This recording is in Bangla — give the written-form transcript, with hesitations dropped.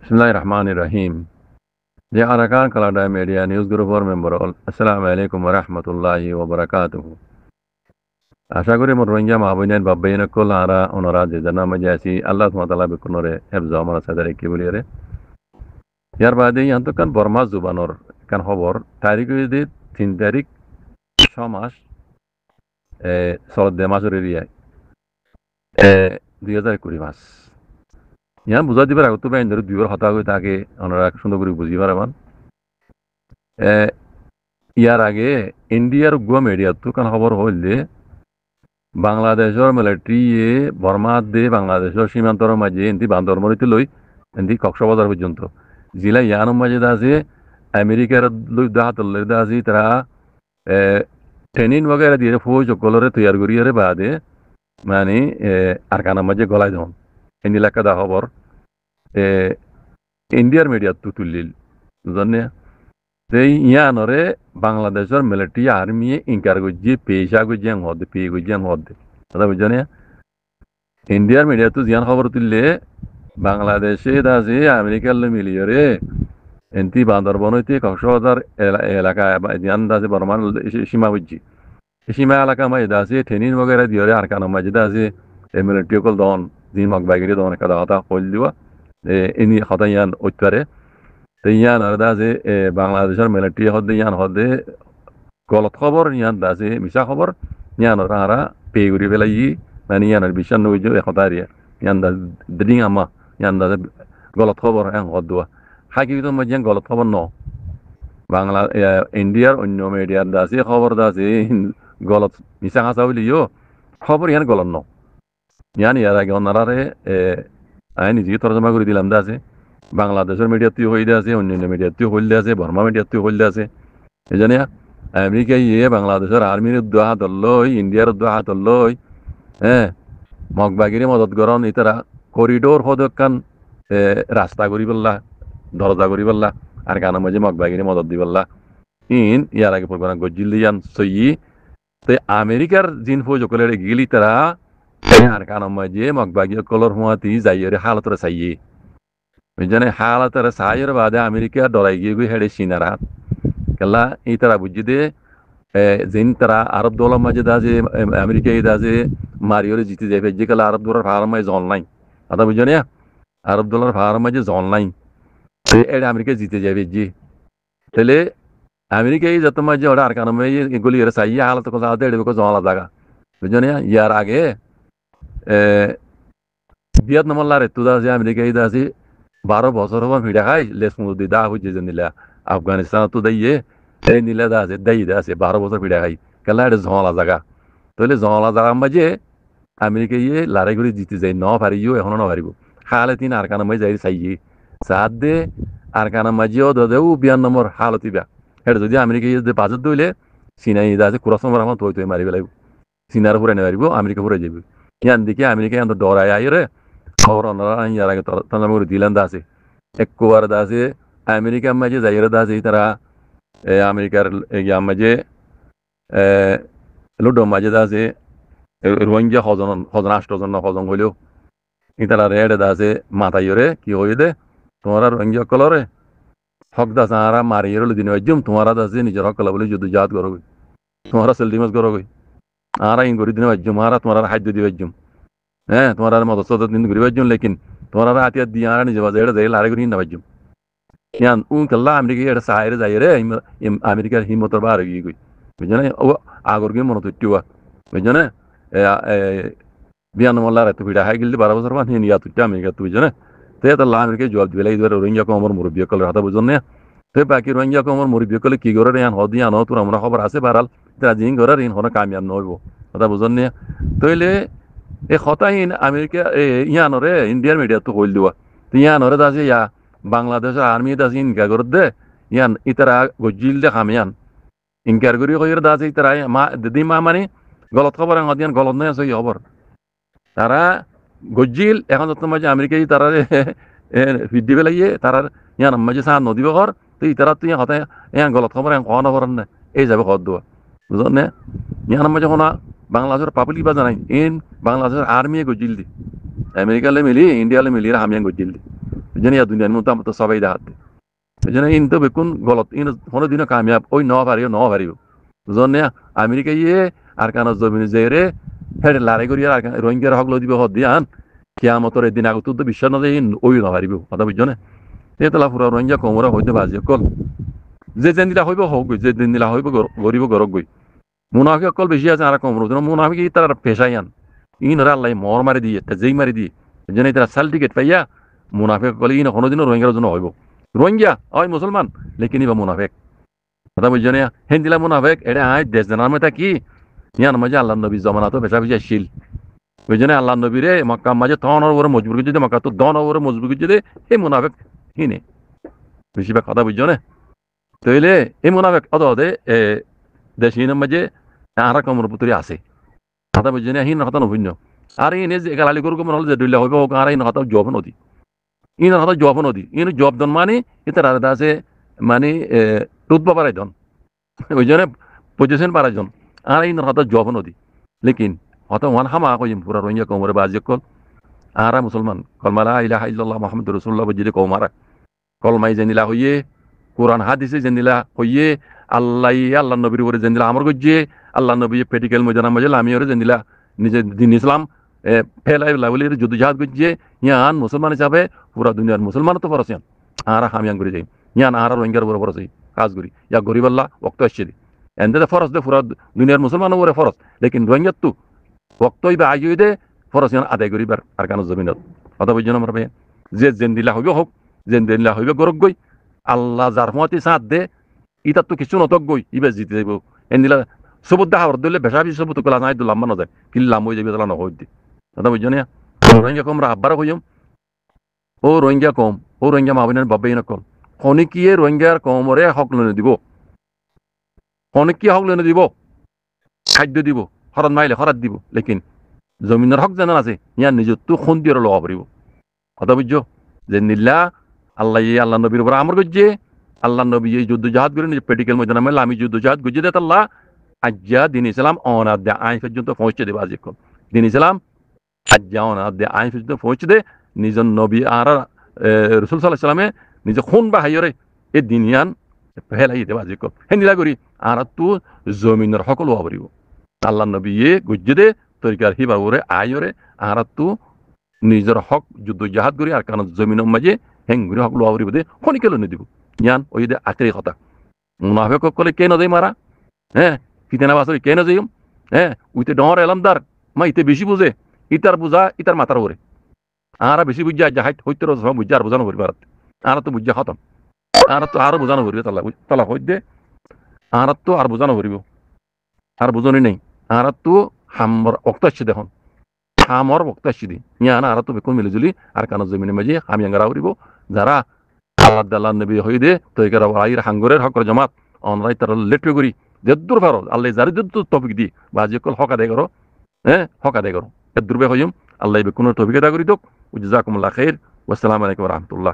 Bismillahirrahmanirrahim. The Arakan Kalada Media News Group or member all. Assalamu alaikum wa rahmatullahi wa barakatuh. আশা করি মোর রোহিঙ্গা মাহবুবিনের বাব্বাইন কল আরা ওনরা যে জানা মাঝে আছি আল্লাহ সুবহানাহু বিকুনরে হেফজ আমরা সাদারে কি বলি রে ইয়ার বাদে ইয়ান্ত কান বর্মা জুবানর কান খবর তারিখ হইতে 3 তারিখ 6 মাস সরদ মাসের এরিয়ায় 2020 মাস ইয়ান বুঝা দিবার আগত বাইন ধরে দুইবার হতা হয়ে থাকে ওনারা সুন্দর করে বুঝি পারবান ইয়ার আগে ইন্ডিয়ার গুয়া মিডিয়া তো কান খবর হইলে বাংলাদেশের মিলিটারি বর্মা দে বাংলাদেশের সীমান্তর মাঝে এনতি বান্দরমরিতে লই এনতি কক্সবাজার পর্যন্ত জিলা ইয়ানোর মাঝে আছে আমেরিকার লই দাহাতল আছে তারা ট্রেনিং वगैरह দিয়ে ফৌজ সকলরে তৈয়ার করিয়ারে বাদে মানে আরকানার মাঝে গলায় দেন এনি লেখা দা খবর ইন্ডিয়ার মিডিয়া তো তুলিল জানে সেই ইয়ানরে বাংলাদেশের মিলিটারি আর্মি ইনকার গজি পেশা গজি হদ পে গজি হদ দাদা বুঝনে ইন্ডিয়ার মিডিয়া তো জিয়ান খবর তুললে বাংলাদেশে দাসে আমেরিকার মিলিয়রে এনতি বান্দরবন হইতে কক্সবাজার এলাকা জিয়ান দাসে বর্মান সীমা বুঝছি সীমা এলাকা মাঝে দাসে ট্রেনিং वगैरह দিয়রে আর কান মাঝে দাসে মিলিটারি কল দন জিন মগ বাইগরি দন কাদা হতা কল দিবা এনি হতা ইয়ান উত্তরে ইয়ান আর দাসে বাংলাদেশের মিলিটারি হদে ইয়ান হদে গলত খবর ইয়ান দাসে মিছা খবর ইয়ান ওরা পে করি পেলাই মানে ইয়ানের বিশ্বাস নই যে এখতারিয়া ইয়ান দাস দিন আমা ইয়ান দাসে গলত খবর এন হদুয়া হাকিকত মধ্যে গলত খবর ন বাংলা ইন্ডিয়ার অন্য মিডিয়ার দাসে খবর দাসে গলত মিছা হাসা হইলিও খবর ইয়ান গলত ন ইয়ান ইয়ার আগে ওনারারে আই নিজে তর্জমা করে দিলাম দাসে বাংলাদেশের মিডিয়াতেও হইলে আছে অন্যান্য মিডিয়াতেও হইলে আছে বর্মা মিডিয়াতেও হইলে আছে এই জানিয়া আমেরিকা বাংলাদেশের আর্মির উদ্যোগ ধরলই ইন্ডিয়ার উদ্যোগ ধরলই মগবাগিরি মদত গরণ ইতারা করিডোর হদকান রাস্তা করি বললা দরজা করি বললা আর গানের মাঝে মগবাগিরি মদত দি বললা ইয়ার আগে প্রোগ্রাম গজিল দিয়ান সই তো আমেরিকার জিন ফৌজ কলের গিলি তারা আর গানের মাঝে মগবাগি কলর হুয়াতি যাইয়ে হালতরে চাইয়ে বুঝনে হালতরে চাইয়ের বাদে আমেরিকা ডরাই গিয়ে হেডে সিনারা কেলা এই তারা বুঝি দে যেন তারা আরব দলের মাঝে দাজে আমেরিকা এই দাজে মারিওরে জিতে যাবে যে কেলা আরব দলের ভাড়ার মাঝে জল নাই আদা বুঝনে আরব দলের ভাড়ার মাঝে জল নাই এটা আমেরিকা জিতে যাবে জি তাহলে আমেরিকা এই যত মাঝে ওরা আর কারণ এগুলি এরা চাইয়ে হালত কথা এড়ে জলা জায়গা বুঝনে ইয়ার আগে ভিয়েতনাম লারে তো দাজে আমেরিকা এই দাজে 12 বছর হবার ভিড়া খাই লেস মুদি দা হইছে যে নিলা আফগানিস্তান তো দাইয়ে এই নিলা দা আছে দাই আছে 12 বছর ভিড়া খাই কেলা এটা জলা জায়গা তাহলে জলা জায়গা মাঝে আমেরিকা লারাই করে জিতে যায় ন পারিও এখনো ন পারিব হালে তিন আর কানা মাঝে যাই চাইয়ে সাত দে আর কানা মাঝেও দেও 92 নম্বর হালতিবা এটা যদি আমেরিকা যদি বাজত দইলে সিনাই আছে কুরাস নম্বর আমার তৈ তৈ মারি পেলাইব সিনার ফুরাই নেবারিব আমেরিকা ফুরাই যাব ইয়ান দিকে আমেরিকা ইয়ান ডরাই আইরে খবর অনারা ইয়ার আগে তন্দাম করে দিলেন দাসে একবার দাসে আমেরিকার মাঝে যাইরে দাসে তারা আমেরিকার ইয়ার মাঝে লুডো মাঝে দাসে রোহিঙ্গা হজন 8 জন হজন হইলেও তারা রেড দাসে মাথাইরে কি হই দে তোমারা রোহিঙ্গা কলরে হক দাস আরা মারিয়ে দিন বাজুম তোমারা দাসে নিজের হক কলা বলে যুদ্ধ জাত করো তোমারা সেলদিমাস করো আরা ইন করে দিন বাজুম আরা তোমারা খাদ্য দি বাজুম তোমার মদত দিন ঘুরি বাজুম লেকিন তোমার হাতিয়া দিয়ে আর নিজে বাজে এটা যাই লারে করি না বাজুম ইয়ান কাল্লা আমেরিকা এটা সাইরে যাই রে আমেরিকার হিম্মতর বার গিয়ে গই বুঝনে ও আগর গিয়ে মনে তুটিওয়া বুঝনে বিয়ান মোল্লার এত ভিড়া হাই গিলদি 12 বছর বান হিয়া তুটি আমেরিকা তুই জানে তে তাল্লা আমেরিকা জবাব দিলাই ধরে রোহিঙ্গা কো আমার মুরব্বি কল হাতা বুঝনে তে বাকি রোহিঙ্গা কো আমার মুরব্বি কল কি করে ইয়ান হদি আনো তোর আমরা খবর আছে বারাল তা জিং করে রিন হনা কামিয়াব নইব হাতা বুঝনে তইলে এই হতাহীন আমেরিকা ইয়ানরে ইন্ডিয়ার মিডিয়া তো হইল দেওয়া তো ইয়ানরে দাসে ইয়া বাংলাদেশের আর্মি দাসে ইনকার করে দে ইয়ান ইতারা গজিল দে খামিয়ান ইনকার করি কইরে দাসে ইতারা মা দিদি মা মানে গলত খবর হদিয়ান গলত নয় সই খবর তারা গজিল এখন যত মাঝে আমেরিকা তারা ফিডি পেলাইয়ে তারা ইয়ান মাঝে সাহায্য নদীব ঘর তো ইতারা তো ইয়া হতায় ইয়ান গলত খবর কখনো করেন না এই যাবে খর দেওয়া বুঝলেন না ইয়ান মাঝে কোনো বাংলাদেশের পাবলিক বা জানাই ইন বাংলাদেশের আর্মি গজিল দি আমেরিকা মিলি ইন্ডিয়া মিলি হামিয়ান গজিল দি বুঝছেন ইয়া দুনিয়ার মধ্যে আমরা তো সবাই দেখাত বুঝছেন ইন তো বেকুন গলত ইন কোনো দিনও কামিয়াব ওই ন পারিও বুঝছেন না আমেরিকা ইয়ে আর কানা জমিন জেরে হেডে লড়াই করি আর রোহিঙ্গার হক দিব হদ দিয়ান কিয়ামতর এদিন আগত তো বিশ্বাস না যে ওই ন পারিব কথা বুঝছেন এতলা পুরা রোহিঙ্গা কোমরা হইতে বাজি কল যে যেন দিলা হইব হোক যে দিন দিলা হইব গরিব গরক গই মুনাফিক অকল বেশি আছে আর কম রোজ মুনাফিক তার পেশাই আন ইনরা আল্লাহ মর মারি দিয়ে যেই মারি দিয়ে যেন তারা সাল টিকেট পাইয়া মুনাফিক অকল ইন কোনোদিনও রোহিঙ্গার জন্য হইব রোহিঙ্গা হয় মুসলমান লেকিন ইবা মুনাফিক কথা বুঝছেন হেন দিলা মুনাফিক এটা আয় দেশ জানার মধ্যে কি ইয়ান মাঝে আল্লাহ নবী জমানা তো পেশা পেশা শিল বুঝছেন আল্লাহ নবীরে মক্কা মাঝে তনের ওরে মজবুর করছে দে মক্কা তো দন ওরে মজবুর করছে দে এই মুনাফিক হিনে বেশিরভাগ কথা বুঝছো তইলে এই মুনাফিক অত দেশ হিনের মাঝে আর কমর পুতুরি আছে কথা বুঝছেন হিন কথা নভিন্ন আর ইনে যে গালালি করুক মনে হল যে দুইলা হইব হোক আর ইন কথা জব নদী ইন কথা জব নদী ইন জব দন মানে এটা রাজা আছে মানে রুতবা পারাই দন বুঝছেন পজিশন পারাই জন আর ইন কথা জব নদী লেকিন হত ওয়ান হামা কইম পুরা রোহিঙ্গা কমরে বাজি কল আরা মুসলমান কলমালা ইলাহা ইল্লাল্লাহ মুহাম্মাদুর রাসূলুল্লাহ বুঝিলে কৌমারা কলমাই জেনিলা হইয়ে কোরআন হাদিসে জেনিলা হইয়ে আল্লাহ নবীর উপরে জেনিলা আমর গজ্জে আল্লাহ নবী পেটিক্যাল ময়দানা মাঝে আমি ওরে জেনিলা নিজে দিন ইসলাম ফেলাই বলি যুদ্ধ জাহাজ গজ্জে ইয়ান মুসলমান হিসাবে পুরা দুনিয়ার মুসলমান তো পরছেন আরা হামিয়ান করে যাই ইয়ান আরা রোহিঙ্গার উপরে পরছে কাজ করি ইয়া গরিব আল্লাহ ওক্ত আসছে এনদে ফরজ দে পুরা দুনিয়ার মুসলমান উপরে ফরজ লেকিন রোহিঙ্গার তো ওক্তই বা আইয়ই দে ফরজ ইয়ান আদায় করিবার আর কানো জমিনত কথা বুঝছেন আমরা যে জেন্দিলা হইব হোক জেন্দিলা হইবে গরক গই আল্লাহ যার মতি সাথ দে ইতার তো কিছু নতক গই ইবে জিতে যাইব এন্দিলা সবুত দেখা দিলে ভেসা বেশি সবুত কলা নাই দুলাম্বা না যায় কিল্লাম হয়ে যাবে তালা নহই দি কথা বুঝছো না রোহিঙ্গা কমরা আব্বার হইম ও রোহিঙ্গা কম ও রোহিঙ্গা মাবিনের বাব্বাই না কল খনিকিয়ে রোহিঙ্গার কমরে হক লনে দিব খনিকিয়ে হক লনে দিব খাদ্য দিব হরত মাইলে হরাত দিব লেকিন জমিনের হক জানা আছে ইয়ার নিজের তো খুন দিয়ে লওয়া পারিব কথা বুঝছো যে নিল্লা আল্লাহ নবীর উপর আমর গজ্জে আল্লাহ নবী এই যুদ্ধ জাহাজ করে নিজে পেডিক্যাল ময়দানে মেলে আমি যুদ্ধ জাহাজ গজ্জে দেত আল্লাহ আজ্জা দিন ইসলাম অনাদ্যা আইন পর্যন্ত পৌঁছে দেবে আজ দিন ইসলাম আজ্জা অনাদ্যা আইন পর্যন্ত পৌঁছে দে নিজ নবী আর রসুল সাল্লাহ সাল্লামে নিজে খুন বা হাইয়রে এই দিনিয়ান ফেলাই দেবে আজ হে নীলা করি আর তো জমিনের সকলো হব পারিব আল্লাহ নবী গজ্জে দে তরিকার হিবা ওরে আইয়রে আর তো নিজের হক যুদ্ধ জাহাজ করি আর কারণ জমিনের মাঝে হেঙ্গুরি হক লোয়া উড়িব দে খনিকে লোনে দিব ইয়ান ওই দে আখেরি কথা মুনাফিক কলে কে নদে মারা হ্যাঁ কিতেনা বাসরি কে নজেম হ্যাঁ উইতে ডর এলামদার মা ইতে বেশি বুঝে ইতার বুঝা ইতার মাথার ওরে আরা বেশি বুঝা জাহাজ হইতে রোজ বুঝা আর বোঝানো করি ভারত আর তো বুঝা খতম আর তো আরো বোঝানো করিবে তালা তালা হই দে আর তো আর বোঝানো করিব আর বুঝনি নেই আর তো হামর অক্ত আসছে দেখুন হামর বক্ত আসছি দি ইয়ান আর তো বেকুন মিলিজুলি আর কানো জমিনের মাঝে আমি আঙ্গারা উড়িব যারা আল্লাহ নবী হই দে তৈকার আইর হাঙ্গরের হকর জমাত অনরাই তার লেট্রে করি দেদ্দুর ভারত আল্লাহ যারি দেদ্দুর টপিক দি বাজি কল হক আদায় করো হ্যাঁ হক আদায় করো এর দুর্বে হইম আল্লাহ বেকুনের টপিক আদায় করি দোক জাকুমুল্লাহ খের ওয়াসসালামু আলাইকুম ওয়া রাহমাতুল্লাহ